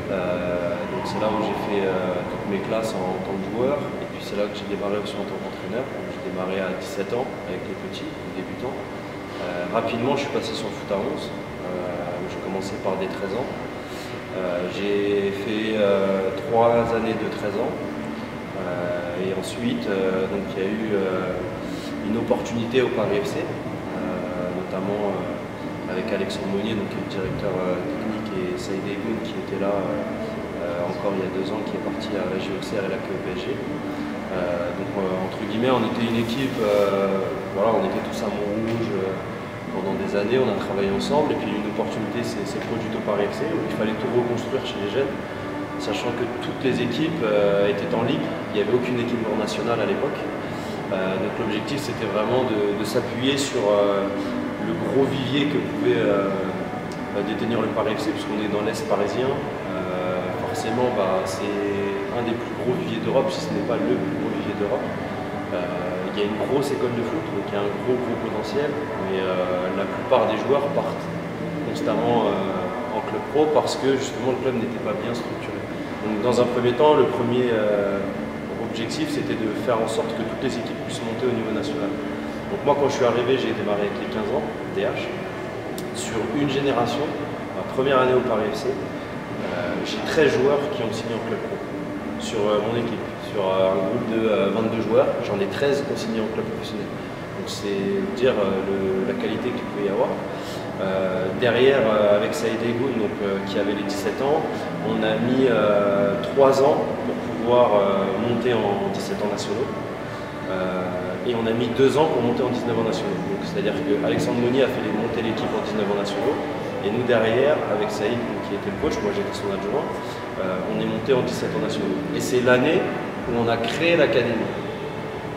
Donc c'est là où j'ai fait toutes mes classes en tant que joueur. Et puis c'est là que j'ai démarré aussi en tant qu'entraîneur. J'ai démarré à 17 ans avec les petits, les débutants. Rapidement, je suis passé sur le foot à 11. J'ai commencé par des 13 ans. J'ai fait 3 années de 13 ans. Et ensuite, donc, il y a eu une opportunité au Paris FC, notamment avec Alexandre Monnier, donc, qui est le directeur technique, et Saïd Egoun qui était là encore il y a 2 ans, qui est parti à la JOCR et la PSG. Donc entre guillemets, on était une équipe, voilà, on était tous à Montrouge pendant des années, on a travaillé ensemble, et puis une opportunité s'est produite au Paris FC, donc il fallait tout reconstruire chez les jeunes, sachant que toutes les équipes étaient en ligue, il n'y avait aucune équipe nationale à l'époque. Donc l'objectif c'était vraiment de s'appuyer sur le gros vivier que pouvait détenir le Paris FC, puisqu'on est dans l'Est parisien. Forcément, c'est un des plus gros viviers d'Europe, si ce n'est pas le plus gros vivier d'Europe. Il y a une grosse école de foot, donc il y a un gros potentiel, mais la plupart des joueurs partent constamment en club pro parce que justement le club n'était pas bien structuré. Donc dans un premier temps, le premier objectif c'était de faire en sorte que toutes les équipes puissent monter au niveau national. Donc moi quand je suis arrivé, j'ai démarré avec les 15 ans, DH, sur une génération, ma première année au Paris FC. J'ai 13 joueurs qui ont signé en club pro sur mon équipe. Sur un groupe de 22 joueurs, j'en ai 13 qui ont signé en club professionnel. Donc c'est dire la qualité qu'il peut y avoir. Derrière, avec Saïd Egoun, qui avait les 17 ans, on a mis 3 ans pour pouvoir monter en 17 ans nationaux. Et on a mis 2 ans pour monter en 19 ans nationaux. C'est-à-dire qu'Alexandre Monnier a fait monter l'équipe en 19 ans nationaux. Et nous derrière, avec Saïd qui était le coach, moi j'étais son adjoint, on est monté en 17 ans nationaux. Et c'est l'année où on a créé l'académie.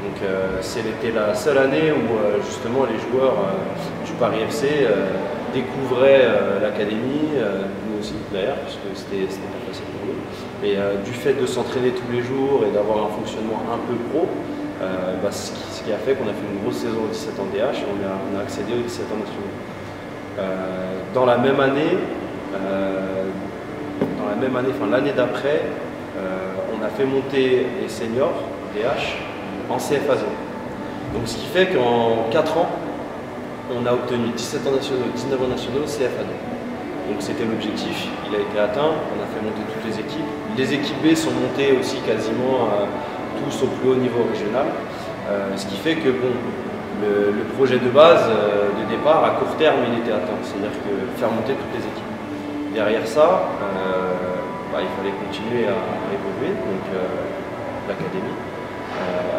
Donc c'était la seule année où justement les joueurs du Paris FC découvraient l'académie, nous aussi d'ailleurs, puisque c'était pas facile pour nous. Mais du fait de s'entraîner tous les jours et d'avoir un fonctionnement un peu pro, ce qui a fait qu'on a fait une grosse saison aux 17 ans DH et on a accédé aux 17 ans nationaux. Dans la même année, enfin l'année d'après, on a fait monter les seniors DH en CFA zone. Donc ce qui fait qu'en 4 ans, on a obtenu 17 ans nationaux, 19 ans nationaux, CFA 2. Donc c'était l'objectif, il a été atteint, on a fait monter toutes les équipes. Les équipes B sont montées aussi quasiment tous au plus haut niveau régional. Ce qui fait que bon, le projet de base, de départ, à court terme, il était atteint. C'est-à-dire que faire monter toutes les équipes. Derrière ça, il fallait continuer à évoluer. Donc l'académie,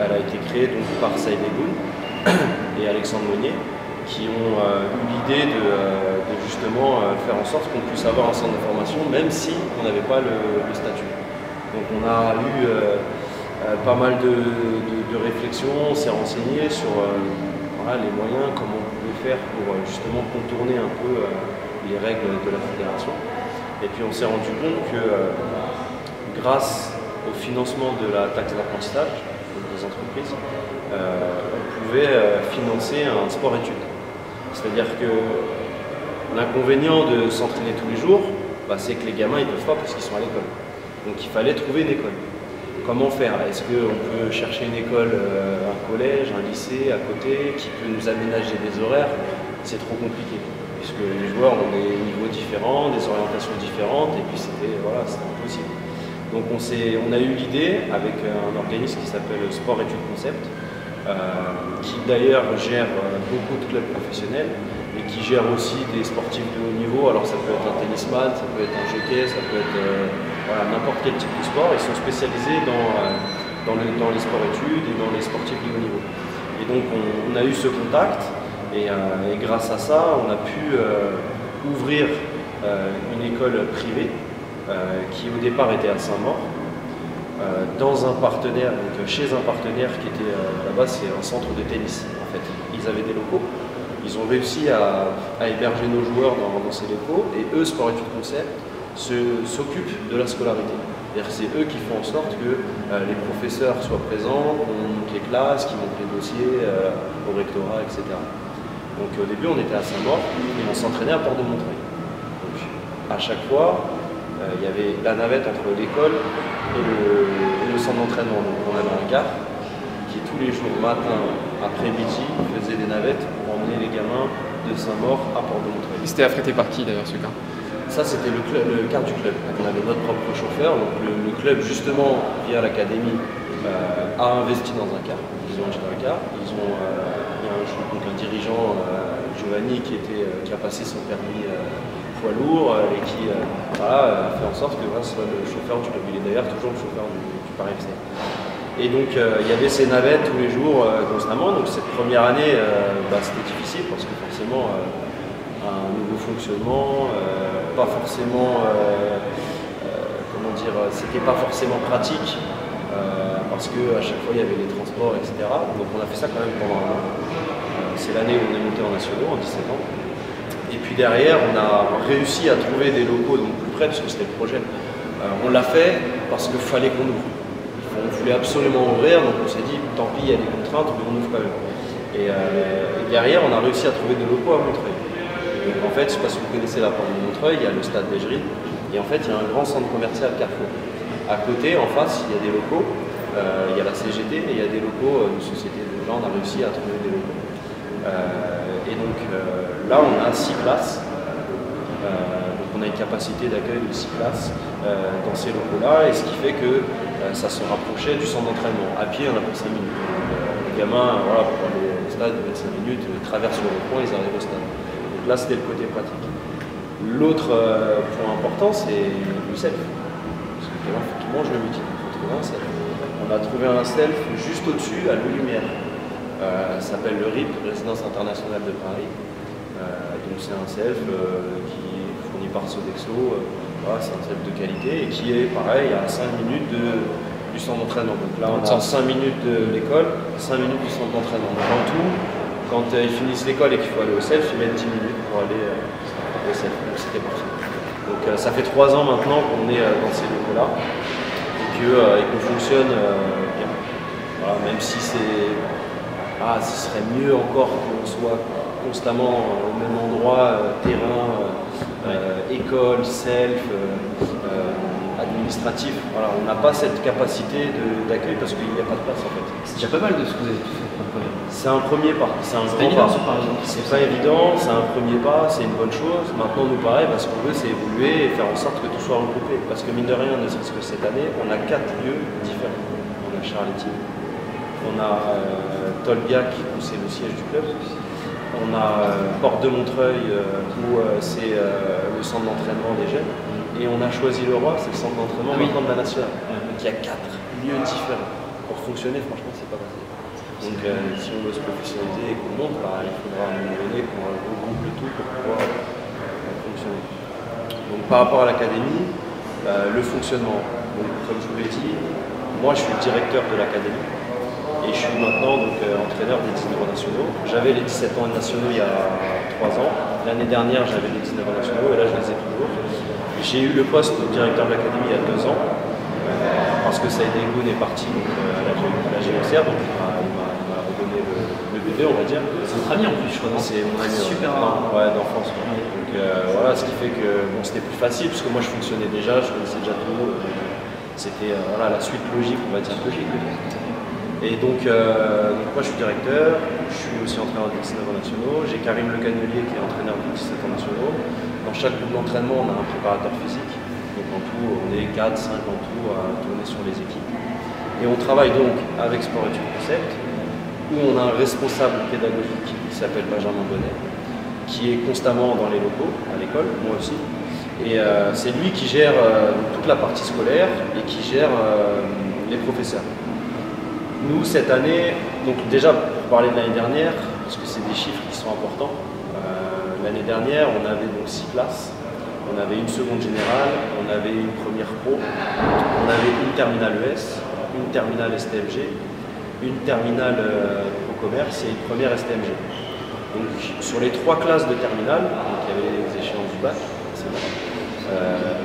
elle a été créée donc, par Saïd Egoun et Alexandre Monnier, qui ont eu l'idée de justement faire en sorte qu'on puisse avoir un centre de formation, même si on n'avait pas le statut. Donc on a eu pas mal de réflexions, on s'est renseigné sur les moyens, comment on pouvait faire pour justement contourner un peu les règles de la fédération. Et puis on s'est rendu compte que grâce au financement de la taxe d'apprentissage des entreprises, on pouvait financer un sport-études. C'est-à-dire que l'inconvénient de s'entraîner tous les jours, c'est que les gamins ils ne peuvent pas parce qu'ils sont à l'école. Donc il fallait trouver une école. Comment faire? Est-ce qu'on peut chercher une école, un collège, un lycée à côté qui peut nous aménager des horaires? C'est trop compliqué, puisque les joueurs ont des niveaux différents, des orientations différentes, et puis c'était impossible. Donc on a eu l'idée avec un organisme qui s'appelle Sport Études Concept, qui d'ailleurs gère beaucoup de clubs professionnels et qui gère aussi des sportifs de haut niveau. Alors ça peut être un tennisman, ça peut être un jockey, ça peut être n'importe quel type de sport. Ils sont spécialisés dans les sports-études et dans les sportifs de haut niveau. Et donc on a eu ce contact et grâce à ça, on a pu ouvrir une école privée qui au départ était à Saint-Maur, dans un partenaire, donc chez un partenaire qui était là-bas, c'est un centre de tennis en fait. Ils avaient des locaux, ils ont réussi à héberger nos joueurs dans ces locaux et eux, Sport Études Concept, s'occupent de la scolarité. C'est eux qui font en sorte que les professeurs soient présents, qu'on monte les classes, qu'ils montent les dossiers au rectorat, etc. Donc au début on était à Saint-Maur et on s'entraînait à Port de Montreuil. Donc à chaque fois, il y avait la navette entre l'école et le centre d'entraînement. Donc on avait un gars qui tous les jours, matin, après-midi, faisait des navettes pour emmener les gamins de Saint-Maur à Port-de-Montreuil. C'était affrété par qui d'ailleurs ce car? Ça c'était le car du club. On avait notre propre chauffeur. Donc le club justement via l'académie a investi dans un car. Ils ont acheté un car. Il y a un dirigeant, Giovanni, qui a passé son permis poids lourd et qui a fait en sorte que ce soit le chauffeur du club. Il est d'ailleurs toujours le chauffeur du Paris FC. Et donc il y avait ces navettes tous les jours constamment. Donc cette première année, c'était difficile parce que forcément un nouveau fonctionnement, pas forcément, comment dire, c'était pas forcément pratique parce qu'à chaque fois il y avait les transports, etc. Donc on a fait ça quand même pendant un an. C'est l'année où on est monté en nationaux, en 17 ans. Et puis derrière, on a réussi à trouver des locaux donc plus près parce que c'était le projet. On l'a fait parce qu'il fallait qu'on ouvre. On voulait absolument ouvrir, donc on s'est dit, tant pis, il y a des contraintes, mais on ouvre quand même. Et derrière, on a réussi à trouver des locaux à Montreuil. Donc en fait, je ne sais pas si vous connaissez la porte de Montreuil, il y a le stade d'Egerie, et en fait, il y a un grand centre commercial Carrefour. À côté, en face, il y a des locaux, il y a la CGT, et il y a des locaux de société. Donc là, on a réussi à trouver des locaux. Et donc là, on a 6 classes. Donc on a une capacité d'accueil de 6 classes dans ces locaux-là, et ce qui fait que ça se rapprochait du centre d'entraînement. À pied, on a pour 5 minutes. Les gamins, voilà, pour aller au stade, ils mettent 5 minutes, ils traversent le rond-point, ils arrivent au stade. Donc là, c'était le côté pratique. L'autre point important, c'est le self. Parce que là, il faut qu'ils mangent le midi. Il faut trouver un self. On a trouvé un self juste au-dessus, à Louis-Lumière. Ça s'appelle le RIP, Résidence Internationale de Paris. Donc c'est un self qui est fourni par Sodexo. Voilà, c'est un self de qualité et qui est pareil à 5 minutes du centre d'entraînement. Donc là, on a 5 minutes de l'école, 5 minutes du centre d'entraînement. Donc en tout, quand ils finissent l'école et qu'il faut aller au self, ils mettent 10 minutes pour aller au self. Donc c'était parfait. Donc ça fait 3 ans maintenant qu'on est dans ces locaux-là et qu'on fonctionne bien. Voilà, même si ce serait mieux encore qu'on soit constamment au même endroit, terrain, école, self, administratif. Voilà, on n'a pas cette capacité d'accueil parce qu'il n'y a pas de place en fait. C'est déjà pas mal de ce que vous avez tout fait pour le premier. C'est un premier pas, c'est un grand pas. C'est pas évident, c'est un premier pas, c'est une bonne chose. Maintenant, nous pareil, ce qu'on veut, c'est évoluer et faire en sorte que tout soit regroupé. Parce que mine de rien, ne serait-ce que cette année, on a 4 lieux différents. On a Charletti, on a Tolbiac, où c'est le siège du club. On a Porte de Montreuil, où c'est le centre d'entraînement des jeunes. Et on a choisi le Roi, c'est le centre d'entraînement maintenant de la nationale. Donc il y a 4 lieux différents. Pour fonctionner, franchement, c'est pas facile. Donc si on veut se professionnaliser et qu'on monte, il faudra à un moment donné qu'on regroupe le tout pour pouvoir fonctionner. Donc par rapport à l'académie, le fonctionnement, donc, comme je vous l'ai dit, moi je suis le directeur de l'académie. Et je suis maintenant entraîneur des 19 nationaux. J'avais les 17 ans nationaux il y a 3 ans. L'année dernière, j'avais les 19 nationaux et là, je les ai toujours. J'ai eu le poste de directeur de l'académie il y a 2 ans parce que Saïd Egoun est parti à la GOCR, donc il m'a redonné le bébé, on va dire. C'est votre ami en plus, je crois. C'est mon ami super d'enfance. Donc voilà, ce qui fait que c'était plus facile parce que moi je fonctionnais déjà, je connaissais déjà tout le monde. C'était la suite logique, on va dire logique. Et donc moi je suis directeur, je suis aussi entraîneur des 19 nationaux, j'ai Karim Le Cannelier qui est entraîneur des 17 nationaux. Dans chaque groupe d'entraînement, on a un préparateur physique. Donc en tout, on est 4-5 en tout à tourner sur les équipes. Et on travaille donc avec Sport Études Concept, où on a un responsable pédagogique qui s'appelle Benjamin Bonnet, qui est constamment dans les locaux, à l'école, moi aussi. Et c'est lui qui gère toute la partie scolaire et qui gère les professeurs. Nous, cette année, donc déjà pour parler de l'année dernière, parce que c'est des chiffres qui sont importants, l'année dernière, on avait donc 6 classes, on avait une seconde générale, on avait une première pro, on avait une terminale ES, une terminale STMG, une terminale pro commerce et une première STMG. Donc sur les 3 classes de terminale, donc il y avait les échéances du bac,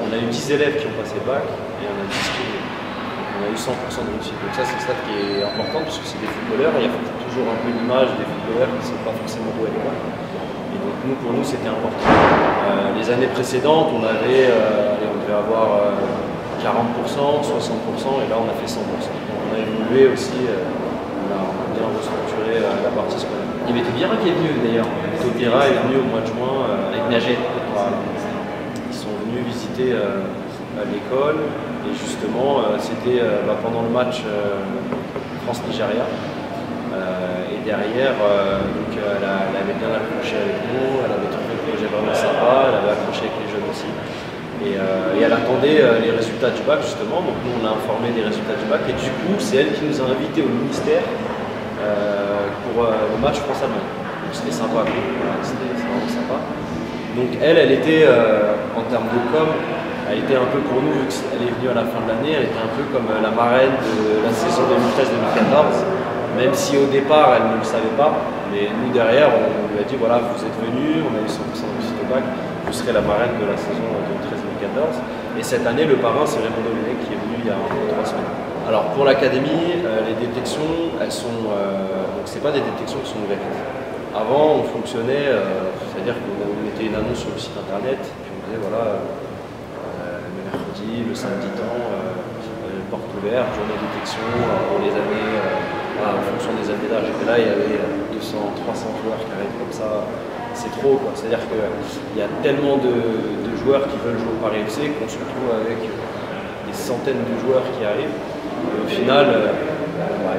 on a eu 10 élèves qui ont passé le bac et on a 10 qui on a eu 100% de réussite. Donc ça, c'est une stat qui est importante parce que c'est des footballeurs et il y a toujours un peu l'image des footballeurs qui ne sont pas forcément doués à l'école. Et donc pour nous, c'était important. Les années précédentes, on avait devait avoir 40%, 60%, et là on a fait 100%. Donc on a évolué aussi, on a bien restructuré la partie scolaire. Il y avait Taubira qui est venu d'ailleurs. Taubira est venu au mois de juin avec Naget. Voilà. Ils sont venus visiter l'école, et justement c'était pendant le match France-Nigeria. Et derrière, elle avait bien accroché avec nous, elle avait trouvé le projet vraiment sympa, elle avait accroché avec les jeunes aussi. Et elle attendait les résultats du bac justement, donc nous on l'a informé des résultats du bac, et du coup c'est elle qui nous a invités au ministère pour le match France-Allemagne. Donc c'était sympa, voilà, c'était vraiment sympa. Donc elle était en termes de com, elle était un peu pour nous, vu qu'elle est venue à la fin de l'année, elle était un peu comme la marraine de la saison 2013-2014. Même si au départ elle ne le savait pas, mais nous derrière on lui a dit voilà, vous êtes venus, on a eu 100% de réussite au bac, vous serez la marraine de la saison 2013-2014. Et cette année le parrain c'est Raymond Domenech qui est venu il y a 3 semaines. Alors pour l'académie, les détections, elles sont, donc c'est pas des détections qui sont ouvertes. Avant on fonctionnait, c'est-à-dire qu'on mettait une annonce sur le site internet, puis on disait voilà, le mercredi, le samedi temps, porte ouverte, journée de détection pour les années. En fonction des années d'âge. Et là, il y avait 200, 300 joueurs qui arrivent comme ça. C'est trop, quoi. C'est-à-dire qu'il y a tellement de joueurs qui veulent jouer au Paris FC qu'on se retrouve avec des centaines de joueurs qui arrivent. Et au final,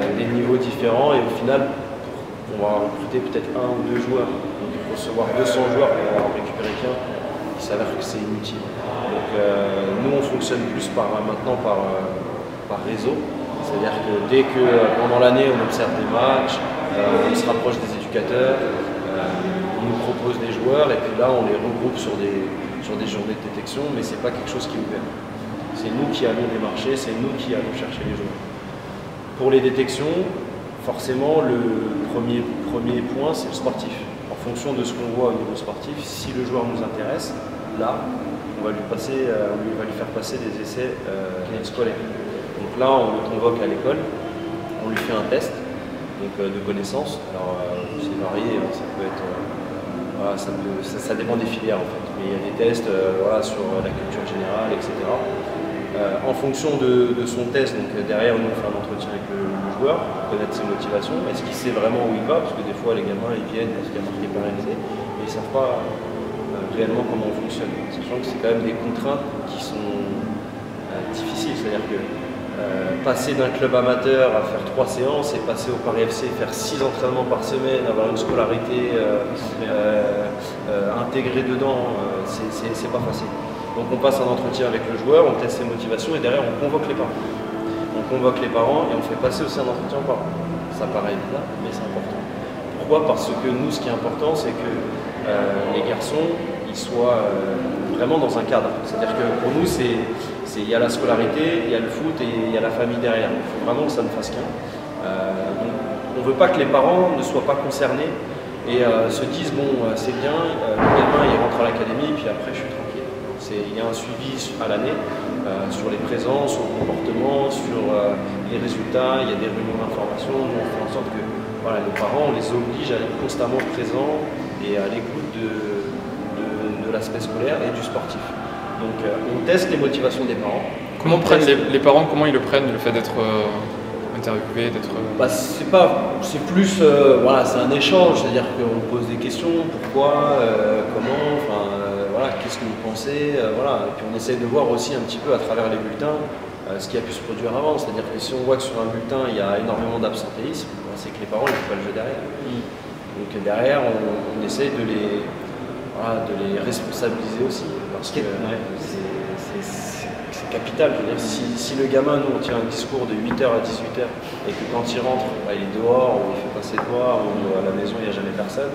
il y a des niveaux différents. Et au final, on va recruter peut-être 1 ou 2 joueurs. Donc, recevoir 200 joueurs pour en récupérer qu'un, il s'avère que c'est inutile. Donc, nous, on fonctionne plus maintenant par réseau. C'est-à-dire que dès que pendant l'année on observe des matchs, on se rapproche des éducateurs, on nous propose des joueurs et puis là on les regroupe sur des journées de détection, mais ce n'est pas quelque chose qui est ouvert. C'est nous qui allons démarcher, c'est nous qui allons chercher les joueurs. Pour les détections, forcément le premier point c'est le sportif. En fonction de ce qu'on voit au niveau sportif, si le joueur nous intéresse, là on va lui faire passer des essais scolaires. Donc là, on le convoque à l'école, on lui fait un test de connaissances. Alors, c'est varié, ça peut être. Voilà, ça dépend des filières en fait. Mais il y a des tests sur la culture générale, etc. En fonction de son test, donc derrière, nous on fait un entretien avec le joueur pour connaître ses motivations. Est-ce qu'il sait vraiment où il va? Parce que des fois, les gamins ils viennent parce qu'il y a marqué pérennisé, mais ils ne savent pas réellement comment on fonctionne. Sachant que c'est quand même des contraintes qui sont difficiles. C'est-à-dire que passer d'un club amateur à faire 3 séances et passer au Paris FC, faire 6 entraînements par semaine, avoir une scolarité intégrée dedans, c'est pas facile. Donc on passe un entretien avec le joueur, on teste ses motivations et derrière on convoque les parents. On convoque les parents et on fait passer aussi un entretien aux parents. Ça paraît évident, mais c'est important. Pourquoi? Parce que nous, ce qui est important, c'est que les garçons ils soient vraiment dans un cadre. C'est-à-dire que pour nous, il y a la scolarité, il y a le foot et il y a la famille derrière. Il faut vraiment que ça ne fasse qu'un. On ne veut pas que les parents ne soient pas concernés et se disent bon, c'est bien, le gamin il rentre à l'académie, puis après je suis tranquille. Il y a un suivi à l'année sur les présences, sur le comportement, sur les résultats. Il y a des réunions d'information. Nous, on fait en sorte que les parents, on les oblige à être constamment présents et à l'écoute de l'aspect scolaire et du sportif. Donc on teste les motivations des parents. Comment prennent les parents, comment ils le prennent, le fait d'être interviewé, d'être... C'est plus, c'est un échange, c'est-à-dire qu'on pose des questions, pourquoi, comment, qu'est-ce que vous pensez, Et puis on essaie de voir aussi un petit peu à travers les bulletins ce qui a pu se produire avant. C'est-à-dire que si on voit que sur un bulletin il y a énormément d'absentéisme, c'est que les parents ne jouent pas le jeu derrière. Donc derrière, on essaie de les responsabiliser aussi, parce que c'est capital. Je veux dire, si le gamin, nous on tient un discours de 8h à 18h et que quand il rentre, il est dehors, ou il fait passer devoir, ou à la maison il n'y a jamais personne,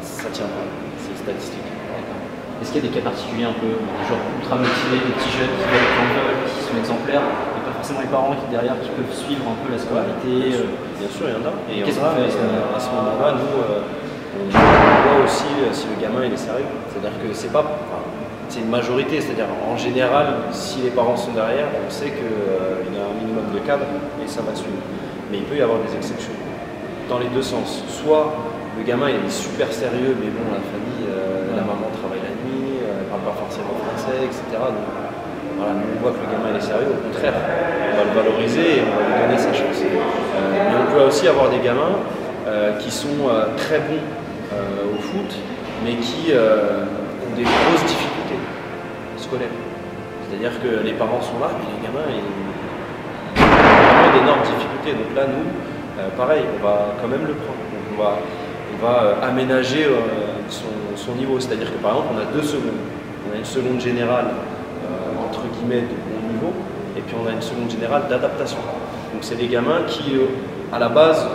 ça tient pas, c'est statistique. Est-ce qu'il y a des cas particuliers un peu, genre ultra motivés, des petits jeunes qui veulent prendre vol, qui sont exemplaires, et pas forcément les parents qui derrière qui peuvent suivre un peu la scolarité? Bien sûr, il y en a. Et qu'est-ce qu'on fait à ce moment-là, nous, on voit aussi si le gamin il est sérieux. C'est-à-dire que c'est une majorité, c'est-à-dire en général, si les parents sont derrière, on sait qu'il y a un minimum de cadre et ça va suivre. Mais il peut y avoir des exceptions, dans les deux sens. Soit le gamin il est super sérieux, mais bon, la famille, la maman travaille la nuit, elle ne parle pas forcément français, etc. Donc, voilà, nous on voit que le gamin il est sérieux, au contraire, on va le valoriser et on va lui donner sa chance. Mais on peut aussi avoir des gamins qui sont très bons au foot, mais qui ont des grosses difficultés scolaires. C'est-à-dire que les parents sont là, mais les gamins, ils ont vraiment d'énormes difficultés. Donc là, nous, pareil, on va quand même le prendre. Donc on va aménager son niveau. C'est-à-dire que par exemple, on a 2 secondes. On a une seconde générale, entre guillemets, de bon niveau, et puis on a une seconde générale d'adaptation. Donc c'est des gamins qui, à la base,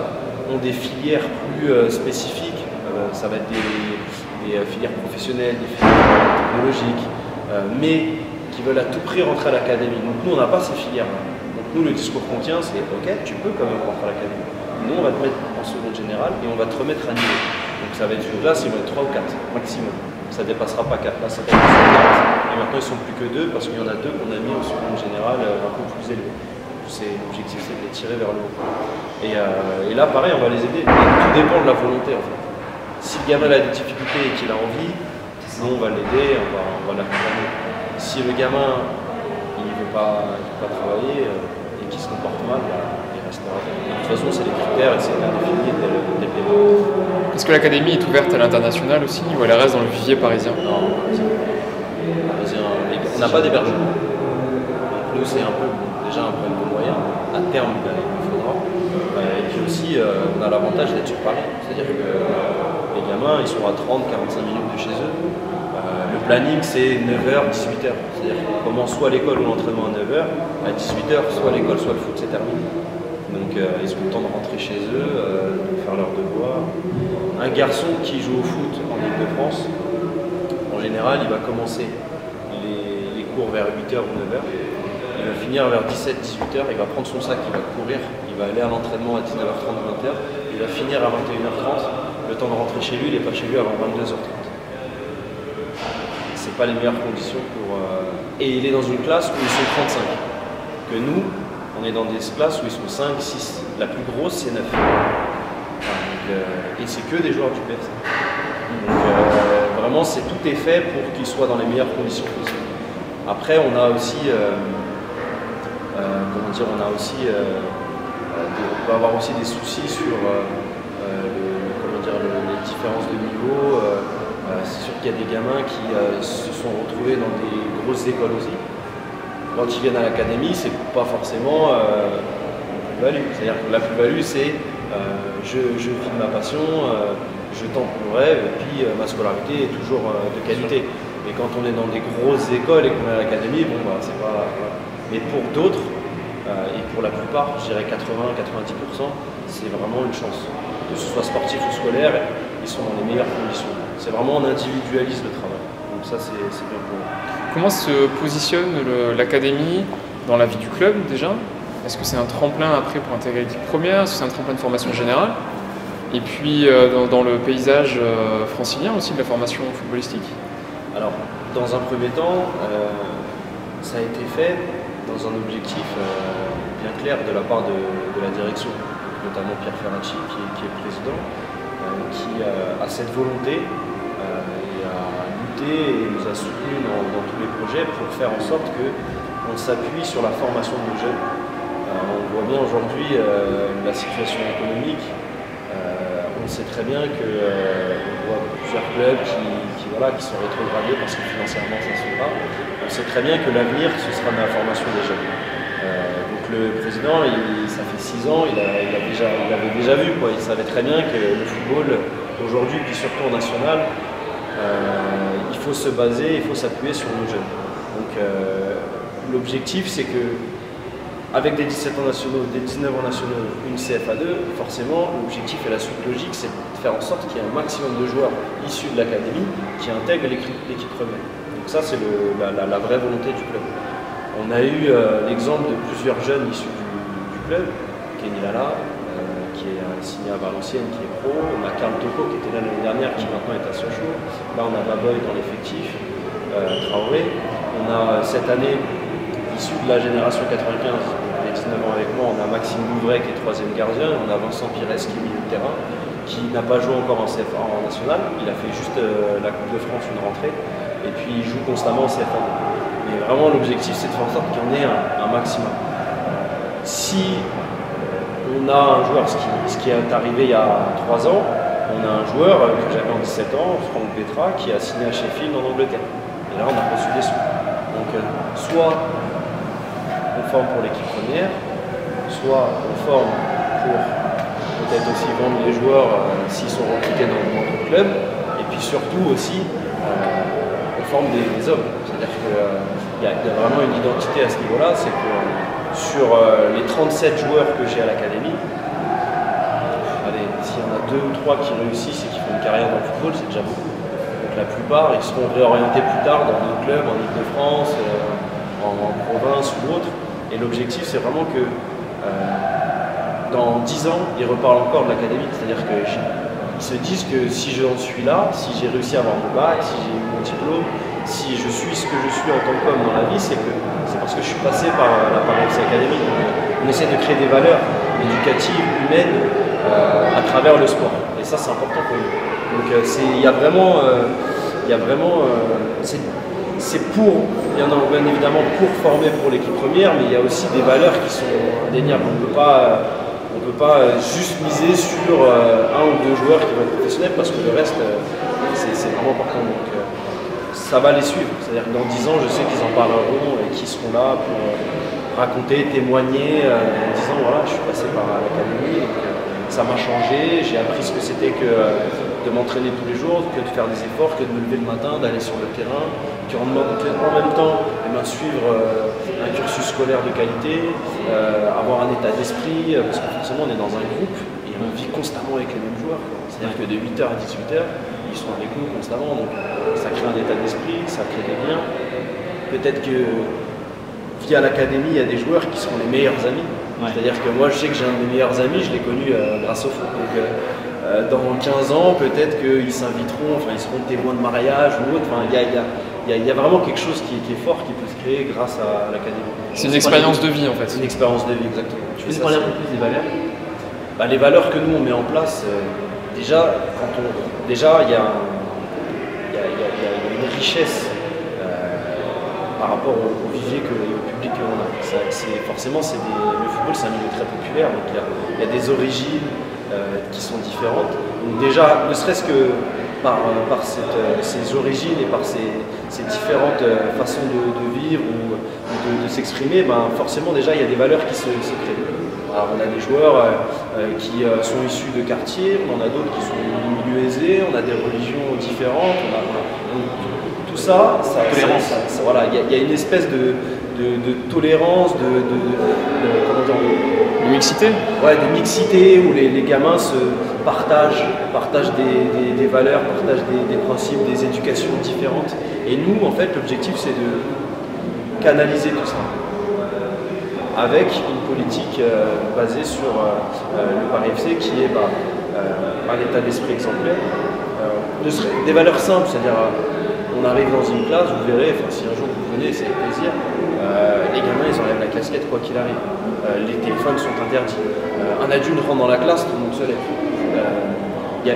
ont des filières plus spécifiques. Ça va être des filières professionnelles, des filières technologiques, mais qui veulent à tout prix rentrer à l'académie. Donc nous, on n'a pas ces filières-là. Donc nous, le discours qu'on tient, c'est « Ok, tu peux quand même rentrer à l'académie. Nous, on va te mettre en seconde générale et on va te remettre à niveau. » Donc ça va être une classe, ils vont être 3 ou 4 maximum. Ça ne dépassera pas 4. Là, ça va être 4. Et maintenant, ils ne sont plus que 2 parce qu'il y en a 2 qu'on a mis en seconde générale un peu plus élevés. L'objectif, c'est de les tirer vers le haut. Et là, pareil, on va les aider. Mais tout dépend de la volonté, en fait. Si le gamin a des difficultés et qu'il a envie, nous, on va l'aider, on va l'accompagner. Si le gamin, il ne veut pas travailler et qu'il se comporte mal, il restera. De toute façon, c'est les critères et c'est bien défini dès le début. Est-ce que l'académie est ouverte à l'international aussi ou elle reste dans le vivier parisien? Non, parisien. On n'a pas d'hébergement. Donc nous, c'est déjà un problème de moyens. À terme, il nous faudra. Et puis aussi, on a l'avantage d'être sur Paris. C'est-à-dire que les gamins, ils sont à 30-45 minutes de chez eux. Le planning, c'est 9h, 18h. C'est-à-dire qu'on commence soit l'école ou l'entraînement à 9h, à 18h, soit l'école, soit le foot, c'est terminé. Donc ils ont le temps de rentrer chez eux, de faire leurs devoirs. Un garçon qui joue au foot en Ile-de-France, en général, il va commencer les cours vers 8h ou 9h. Il va finir vers 17-18h, il va prendre son sac, il va courir, il va aller à l'entraînement à 19h30 ou 20h, il va finir à 21h30, le temps de rentrer chez lui, il n'est pas chez lui avant 22h30. C'est pas les meilleures conditions pour... Et il est dans une classe où ils sont 35. Que nous, on est dans des classes où ils sont 5, 6. La plus grosse, c'est 9. Et c'est que des joueurs du PFC. Donc vraiment, tout est fait pour qu'ils soient dans les meilleures conditions possibles. Après, on a aussi... on peut avoir aussi des soucis sur les différences de niveau. C'est sûr qu'il y a des gamins qui se sont retrouvés dans des grosses écoles aussi. Quand ils viennent à l'académie, c'est pas forcément une plus-value. C'est-à-dire que la plus-value, c'est je vis de ma passion, je tente mon rêve, et puis ma scolarité est toujours de qualité. Mais quand on est dans des grosses écoles et qu'on est à l'académie, bon, bah, c'est pas... Voilà. Mais pour d'autres, et pour la plupart, je dirais 80-90%, c'est vraiment une chance. Que ce soit sportif ou scolaire, ils sont dans les meilleures conditions. C'est vraiment, on individualise le travail. Donc ça, c'est bien pour eux. Comment se positionne l'académie dans la vie du club déjà? Est-ce que c'est un tremplin après pour intégrer l'équipe première? Est-ce que c'est un tremplin de formation générale? Et puis dans le paysage francilien aussi de la formation footballistique? Alors, dans un premier temps, ça a été fait dans un objectif bien clair de la part de la direction, notamment Pierre Ferracci qui est président, qui a cette volonté et a lutté et nous a soutenus dans tous les projets pour faire en sorte qu'on s'appuie sur la formation de nos jeunes. On voit bien aujourd'hui la situation économique. On sait très bien qu'on voit plusieurs clubs qui sont rétrogradés parce que financièrement ça ne se fait pas. On sait très bien que l'avenir ce sera de la formation des jeunes. Donc le président, ça fait 6 ans, il avait déjà vu, quoi. Il savait très bien que le football aujourd'hui, puis surtout en national, il faut se baser, il faut s'appuyer sur nos jeunes. Donc l'objectif c'est que avec des 17 ans nationaux, des 19 ans nationaux, une CFA2, forcément, l'objectif et la suite logique, c'est de faire en sorte qu'il y ait un maximum de joueurs issus de l'académie qui intègrent l'équipe première. Donc ça, c'est la vraie volonté du club. On a eu l'exemple de plusieurs jeunes issus du club, Kenny Lala, qui est signé à Valenciennes, qui est pro. On a Karl Toko, qui était là l'année dernière, qui maintenant est à Sochaux. Là, on a Baboy dans l'effectif, Traoré. On a cette année, issu de la génération 95, les 19 ans avec moi, on a Maxime Louvray qui est 3e gardien, on a Vincent Pires qui est milieu de terrain, qui n'a pas joué encore en CFA en national, il a fait juste la Coupe de France, une rentrée. et puis ils jouent constamment en CFA2. Mais vraiment l'objectif c'est de faire en sorte qu'il y en ait un maximum. Si on a un joueur, ce qui est arrivé il y a 3 ans, on a un joueur que j'avais en 17 ans, Franck Petra, qui a signé à Sheffield en Angleterre. Et là on a reçu des sous. Donc soit on forme pour l'équipe première, soit on forme pour peut-être aussi vendre les joueurs s'ils sont recrutés dans notre club, et puis surtout aussi on forme des hommes. C'est-à-dire qu'il y a vraiment une identité à ce niveau-là, c'est que sur les 37 joueurs que j'ai à l'académie, allez, s'il y en a 2 ou 3 qui réussissent et qui font une carrière dans le football, c'est déjà beaucoup. Donc la plupart, ils seront réorientés plus tard dans d'autres clubs, en Ile-de-France, en province ou autre. Et l'objectif, c'est vraiment que dans 10 ans, ils reparlent encore de l'académie. C'est-à-dire qu'ils se disent que si j'en suis là, si j'ai réussi à avoir mon bac, si j'ai eu mon diplôme, si je suis ce que je suis en tant qu'homme dans la vie, c'est parce que je suis passé par la PAREFC Academy. On essaie de créer des valeurs éducatives, humaines, à travers le sport. Et ça, c'est important pour nous. Donc il y a vraiment c'est pour, bien évidemment, pour former pour l'équipe première, mais il y a aussi des valeurs qui sont indéniables. On ne peut pas juste miser sur 1 ou 2 joueurs qui vont être professionnels, parce que le reste, c'est vraiment important. Donc ça va les suivre. C'est-à-dire que dans 10 ans, je sais qu'ils en parleront et qu'ils seront là pour raconter, témoigner, en disant voilà, je suis passé par l'académie, ça m'a changé, j'ai appris ce que c'était que de m'entraîner tous les jours, que de faire des efforts, que de me lever le matin, d'aller sur le terrain, que en même temps suivre un cursus scolaire de qualité, avoir un état d'esprit, parce que forcément on est dans un groupe et on vit constamment avec les mêmes joueurs. C'est-à-dire que de 8h à 18h, ils sont avec nous constamment, donc ça crée un état d'esprit, ça crée des liens. Peut-être que via l'académie, il y a des joueurs qui seront les meilleurs amis. C'est-à-dire que moi, je sais que j'ai un de mes meilleurs amis, je l'ai connu grâce au foot. Donc, dans 15 ans, peut-être qu'ils s'inviteront, enfin, ils seront témoins de mariage ou autre. Enfin, il y a vraiment quelque chose qui est fort, qui peut se créer grâce à l'académie. C'est une expérience de vie, en fait. Une expérience de vie, exactement. Tu peux nous parler un peu plus des valeurs? Les valeurs que nous, on met en place, déjà, il y a une richesse par rapport au vivier et au public que l'on a. Forcément, le football, c'est un milieu très populaire, donc il y a des origines qui sont différentes. Donc déjà, ne serait-ce que par ces origines et par ces différentes façons de vivre ou de s'exprimer, forcément déjà il y a des valeurs qui se créent. Alors, on a des joueurs qui sont issus de quartiers, on en a d'autres qui sont de milieux aisés, on a des religions différentes, tout ça, voilà, il y a une espèce de tolérance, comment dire, de mixité. Ouais, de mixité où les gamins se partagent des valeurs, partagent des principes, des éducations différentes. Et nous, en fait, l'objectif, c'est de canaliser tout ça avec une politique basée sur le PAREFC qui est un état d'esprit exemplaire, des valeurs simples, c'est-à-dire on arrive dans une classe, vous verrez, si un jour vous venez, c'est avec plaisir, les gamins ils enlèvent la casquette quoi qu'il arrive, les téléphones sont interdits, un adulte rentre dans la classe, tout le monde se lève. Il y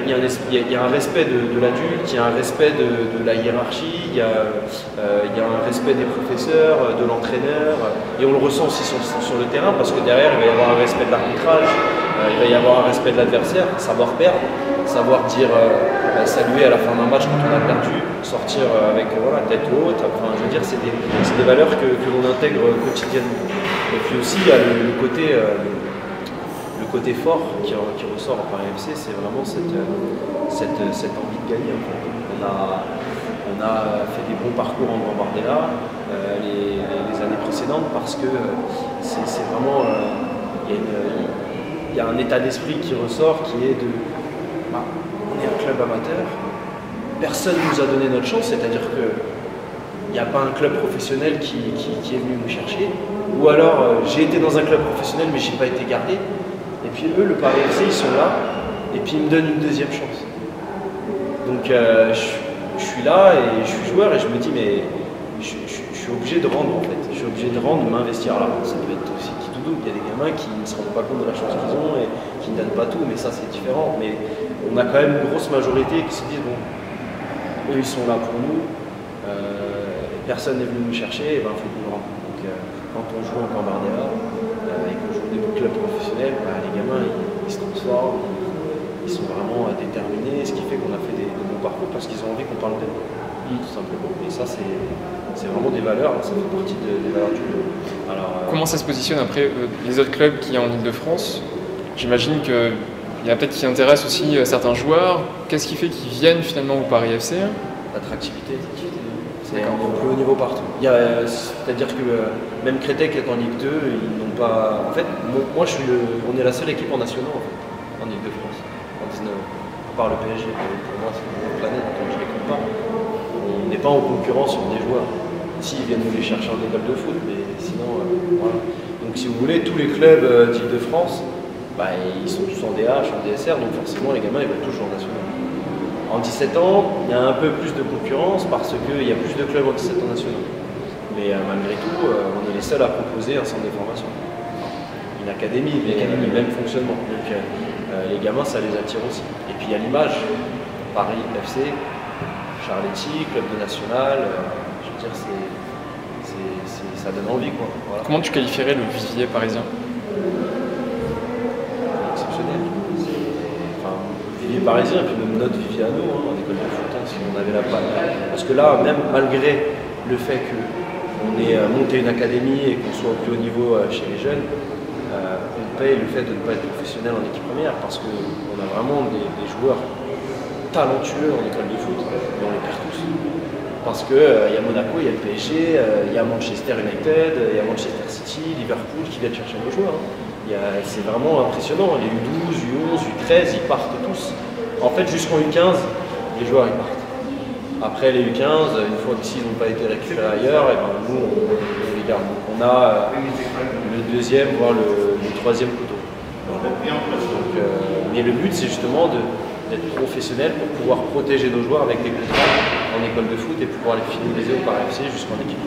a un respect de l'adulte, il y a un respect de la hiérarchie, il y a un respect des professeurs, de l'entraîneur, et on le ressent aussi sur le terrain parce que derrière il va y avoir un respect de l'arbitrage, il va y avoir un respect de l'adversaire, savoir perdre, savoir dire saluer à la fin d'un match quand on a perdu, sortir avec tête haute, enfin je veux dire c'est des valeurs que l'on intègre quotidiennement. Et puis aussi il y a le côté fort qui ressort par PAREFC, c'est vraiment cette envie de gagner. En fait. On a fait des bons parcours en Gambardella les années précédentes parce que c'est vraiment il y a un état d'esprit qui ressort qui est on est un club amateur, personne ne nous a donné notre chance, c'est-à-dire que il n'y a pas un club professionnel qui est venu nous chercher, ou alors j'ai été dans un club professionnel mais je n'ai pas été gardé. Et puis eux, le PAREFC, ils sont là, et puis ils me donnent une deuxième chance. Donc je suis là et je suis joueur et je me dis mais je suis obligé de rendre en fait. Je suis obligé de rendre, de m'investir là. Ça peut être aussi petit doudou. Il y a des gamins qui ne se rendent pas compte de la chance qu'ils ont et qui ne donnent pas tout, mais ça c'est différent. Mais on a quand même une grosse majorité qui se disent bon, eux ils sont là pour nous, Personne n'est venu nous chercher, et ben, il faut nous rendre. Donc, quand on joue en Gambardella et qu'on joue des clubs professionnels, les gamins ils se transforment, ils sont vraiment déterminés, ce qui fait qu'on a fait des bons parcours parce qu'ils ont envie qu'on parle d'eux, tout simplement. Et ça, c'est vraiment des valeurs, ça fait partie des valeurs du jeu. Alors, comment ça se positionne après les autres clubs qu'il y a en Ile-de-France? J'imagine qu'il y en a peut-être qui intéressent aussi certains joueurs. Qu'est-ce qui fait qu'ils viennent finalement au Paris FC? L'attractivité. C'est au plus haut niveau partout. C'est-à-dire que même Créteil qui est en Ligue 2, ils n'ont pas. En fait, moi on est la seule équipe en national en Ile-de-France, en 19 ans. Par le PSG, pour moi c'est une planète, donc je ne les compte pas. On n'est pas en concurrence sur des joueurs. S'ils viennent nous les chercher en école de foot, mais sinon, voilà. Donc si vous voulez, tous les clubs d'Île-de-France, ils sont tous en DH, en DSR, donc forcément les gamins ils veulent tous jouer en national. En 17 ans, il y a un peu plus de concurrence parce qu'il y a plus de clubs en 17 ans nationaux. Mais malgré tout, on est les seuls à proposer un centre de formation. Une académie, mais le même fonctionnement. Donc les gamins, ça les attire aussi. Et puis il y a l'image. Paris FC, Charletti, club de national, je veux dire, ça donne envie, quoi. Voilà. Comment tu qualifierais le vivier parisien? Exceptionnel. Vivier parisien, et puis même notre vivier à nous, en école de foot, si on avait la balle. Parce que là, même malgré le fait qu'on ait monté une académie et qu'on soit au plus haut niveau chez les jeunes, on paye le fait de ne pas être professionnel en équipe première parce qu'on a vraiment des joueurs talentueux en école de foot, mais on les perd tous. Parce qu'il y a Monaco, il y a le PSG, il y a Manchester United, il y a Manchester City, Liverpool qui viennent chercher nos joueurs. C'est vraiment impressionnant. Les U12, U11, U13, ils partent tous. En fait, jusqu'en U15, les joueurs ils partent. Après les U15, une fois que s'ils n'ont pas été récupérés ailleurs, et nous on les garde. On a le deuxième, voire le troisième couteau. Mais le but c'est justement d'être professionnel pour pouvoir protéger nos joueurs avec des contrats en école de foot et pouvoir les fidéliser au Paris FC jusqu'en équipe.